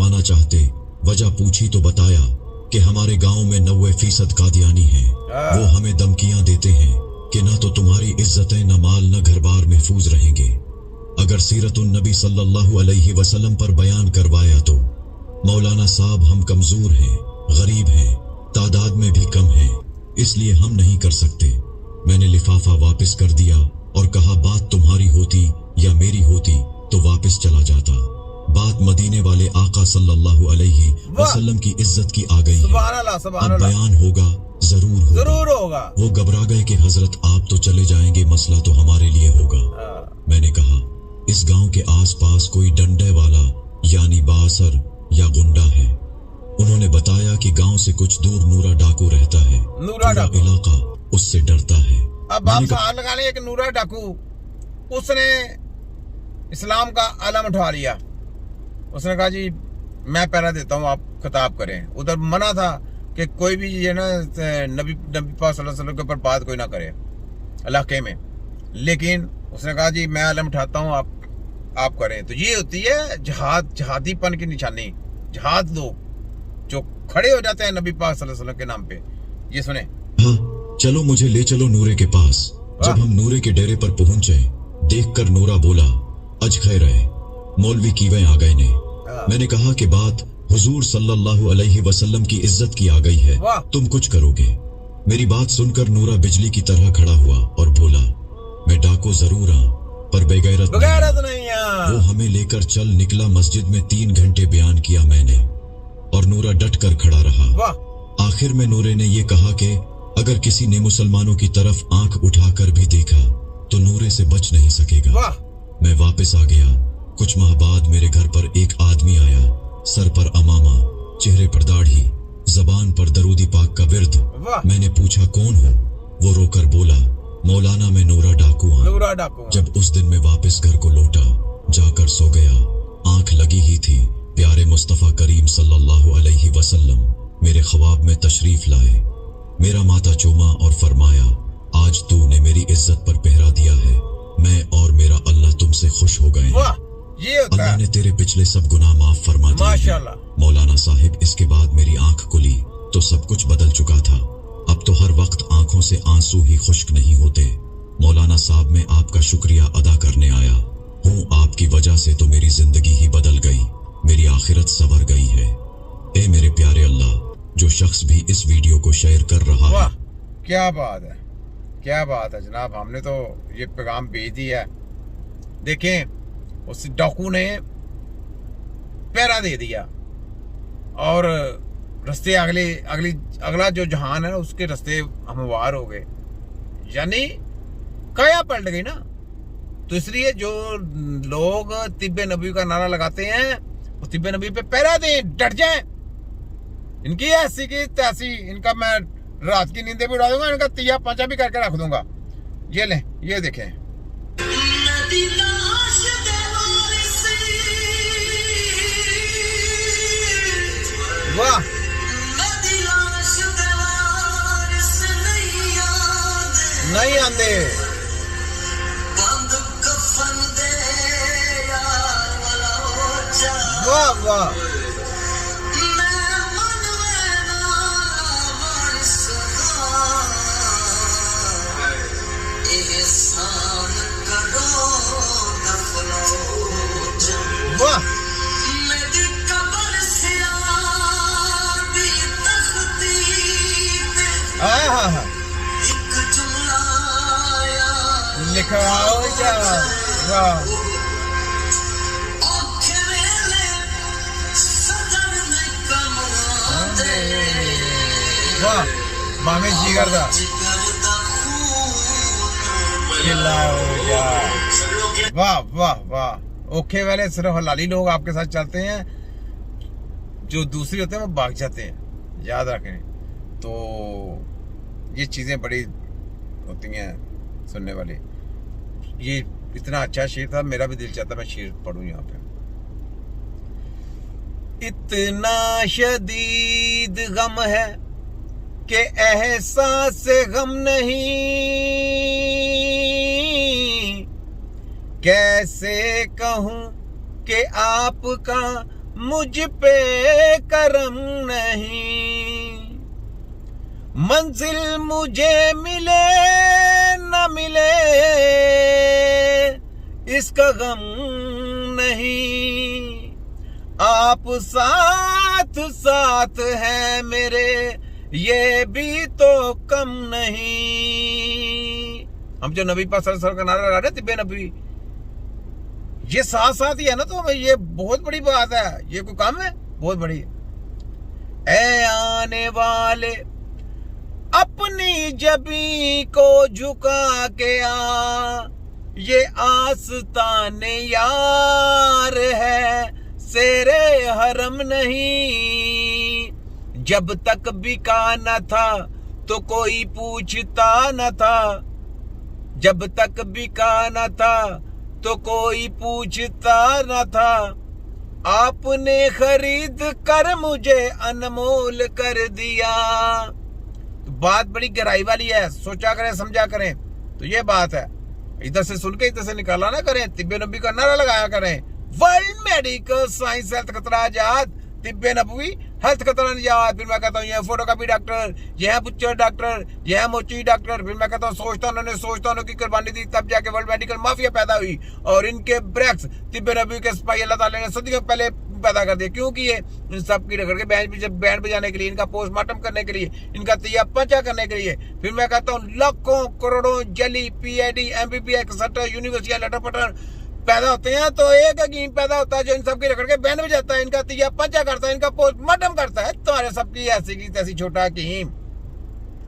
बताना चाहते, वजह पूछी तो बताया कि हमारे गांव में 90% कादियानी हैं। वो हमें धमकियां देते हैं कि ना तो तुम्हारी इज्जतें, न माल, न घर बार महफूज रहेंगे। अगर सीरतुन नबी सल्लल्लाहु अलैहि वसल्लम पर बयान करवाया तो मौलाना साहब हम कमजोर हैं, गरीब हैं, तादाद में भी कम हैं, इसलिए हम नहीं कर सकते। मैंने लिफाफा वापस कर दिया और कहा बात तुम्हारी होती या मेरी होती तो वापस चला जाता। बात मदीने वाले आका सल्लल्लाहु अलैहि वसल्लम की इज्जत की आ गई है। अब बयान होगा, जरूर होगा। वो घबरा गए कि हजरत आप तो चले जाएंगे, मसला तो हमारे लिए होगा। मैंने कहा इस गांव के आसपास कोई डंडे वाला यानी बासर या गुंडा है। उन्होंने बताया कि गांव से कुछ दूर नूरा डाकू रहता है, पूरा इलाका उससे डरता है। अब आप सवाल लगा लें, एक नूरा डाकू, उसने इस्लाम का अलम उठा लिया। उसने कहा जी मैं पहरा देता हूँ, आप खिताब करें। उधर मना था कि कोई भी ये ना नबी पाक सल्लल्लाहु अलैहि वसल्लम के ऊपर बात कोई ना करे इलाके में, लेकिन उसने कहा जी मैं अलम उठाता हूँ, आप करें। तो ये होती है जहादीपन की निशानी। जहाद लोग जो खड़े हो जाते हैं नबी पाक सल्लल्लाहु अलैहि वसल्लम के नाम पे। ये सुने। हाँ चलो मुझे ले चलो नूरे के पास। जब हम नूरे के डेरे पर पहुंचे, देखकर नूरा बोला अज खैर है, मौलवी कीवे आ गए ने। मैंने कहा कि बात हुजूर सल्लल्लाहु अलैहि वसल्लम की इज्जत की आ गई है, तुम कुछ करोगे। मेरी बात सुनकर नूरा बिजली की तरह खड़ा हुआ और बोला मैं डाको जरूर हूं पर बेगैरत नहीं। वो हमें लेकर चल निकला। मस्जिद में 3 घंटे बयान किया मैंने और नूरा डट कर खड़ा रहा। आखिर में नूरे ने ये कहा कि अगर किसी ने मुसलमानों की तरफ आंख उठाकर भी देखा तो नूरे से बच नहीं सकेगा। मैं वापस आ गया। कुछ माह बाद मेरे घर पर एक आदमी आया, सर पर अमामा, चेहरे पर दाढ़ी, जबान पर दरूदी पाक का विर्द। मैंने पूछा कौन हो? वो रोकर बोला मौलाना मैं नूरा डाकू हूं। जब उस दिन मैं वापस घर को लौटा, जाकर सो गया। आंख लगी ही थी, प्यारे मुस्तफा करीम सल्लल्लाहु अलैहि वसल्लम मेरे ख्वाब में तशरीफ लाए। मेरा माथा चूमा और फरमाया आज तूने मेरी इज्जत पर पहरा दिया है, मैं और मेरा अल्लाह तुमसे खुश हो गए। अल्लाह ने तेरे पिछले सब गुनाह माफ फरमा दिए। मौलाना साहिब इसके बाद मेरी आंख खुली तो सब कुछ बदल चुका था। अब तो हर वक्त आंखों से आंसू ही खुश्क नहीं होते। मौलाना साहब मैं आपका शुक्रिया अदा करने आया हूँ। आपकी वजह से तो मेरी जिंदगी ही बदल गई, मेरी आखिरत संवर गई है। ए मेरे प्यारे अल्लाह, जो शख्स भी इस वीडियो को शेयर कर रहा है, क्या बात है, क्या बात है जनाब। हमने तो ये पैगाम भेज दिया। देखें उस डाकू ने पहरा दे दिया और रस्ते अगला जो जहान है उसके रस्ते हमवार हो गए, यानी काया पलट गई ना। तो इसलिए जो लोग तिब्बे नबी का नारा लगाते हैं वो तिब्बे नबी पे पहरा दें, डट जाएं। इनकी ऐसी की तैसी, इनका मैं रात की नींदें भी उड़ा दूंगा, इनका तिया पांचा भी करके रख दूंगा। ये लें, ये देखें। वाह नहीं आंदे। वाह वाह वाह लिखवाओ जा। वाह वाह मामे जिगर दा वाह वाह वाह। ओखे वाले सिर्फ हलाली लोग आपके साथ चलते हैं, जो दूसरी होते हैं वो भाग जाते हैं, याद रखें। तो ये चीज़ें बड़ी होती हैं सुनने वाली। ये इतना अच्छा शेर था, मेरा भी दिल चाहता मैं शेर पढ़ूं यहाँ पे। इतना शदीद गम है कि एहसास गम नहीं, कैसे कहूं कि आपका مجھ پہ کرم نہیں، منزل مجھے ملے نہ ملے اس کا غم نہیں، آپ ساتھ ساتھ ہیں میرے یہ بھی تو کم نہیں۔ ہم جو نبی پاک صلی اللہ علیہ وسلم کا نعرہ لگا رہے طب نبوی، یہ ساتھ ساتھ ہی ہے نا، تو یہ بہت بڑی بات ہے، یہ کوئی کام ہے؟ بہت بڑی ہے۔ اے آنے والے اپنی جبیں کو جھکا کے آ، یہ آستان یار ہے سیرے حرم نہیں، جب تک بکا نہ تھا تو کوئی پوچھتا نہ تھا، جب تک بکا نہ تھا تو کوئی پوچھتا نہ تھا، آپ نے خرید کر مجھے انمول کر دیا۔ تو بات بڑی گہرائی والی ہے، سوچا کریں سمجھا کریں، تو یہ بات ہے، ادھر سے سن کے ادھر سے نکالا نہ کریں، طب نبوی کا نعرہ لگایا کریں، ورلڈ میڈیکل سائنس ہیلتھ خطرہ جات، طب نبوی ہیلتھ خطرہ نجات۔ پھر میں کہتا ہوں یہ فوٹو کاپی ڈاکٹر، یہ ہے بچر ڈاکٹر، یہ ہے موچی ڈاکٹر۔ پھر میں کہتا ہوں سوچتا کی قربانی دی، تب جا کے ورلڈ میڈیکل مافیا پیدا ہوئی، اور ان کے بریکس طب نبوی کے سپاہی اللہ تعالیٰ نے صدیوں پہلے پیدا کر دیا۔ کیوں کیے؟ ان سب کی رگڑ کے بینڈ بجانے کے لیے، ان کا پوسٹ مارٹم کرنے کے لیے، ان کا تیہ پنچا کرنے کے لیے۔ پھر میں کہتا ہوں لاکھوں کروڑوں جلی P I D M B B extra یونیورسٹیاں لٹر پٹر پیدا ہوتے ہیں، تو ایک حکیم پیدا ہوتا ہے جو ان سب کی رگڑ کے بینڈ بجاتا ہے، ان کا تیہ پنچا کرتا ہے، ان کا پوسٹ مارٹم کرتا ہے۔ تمہارے سب کی ایسی کی تیسی چھوٹا حکیم۔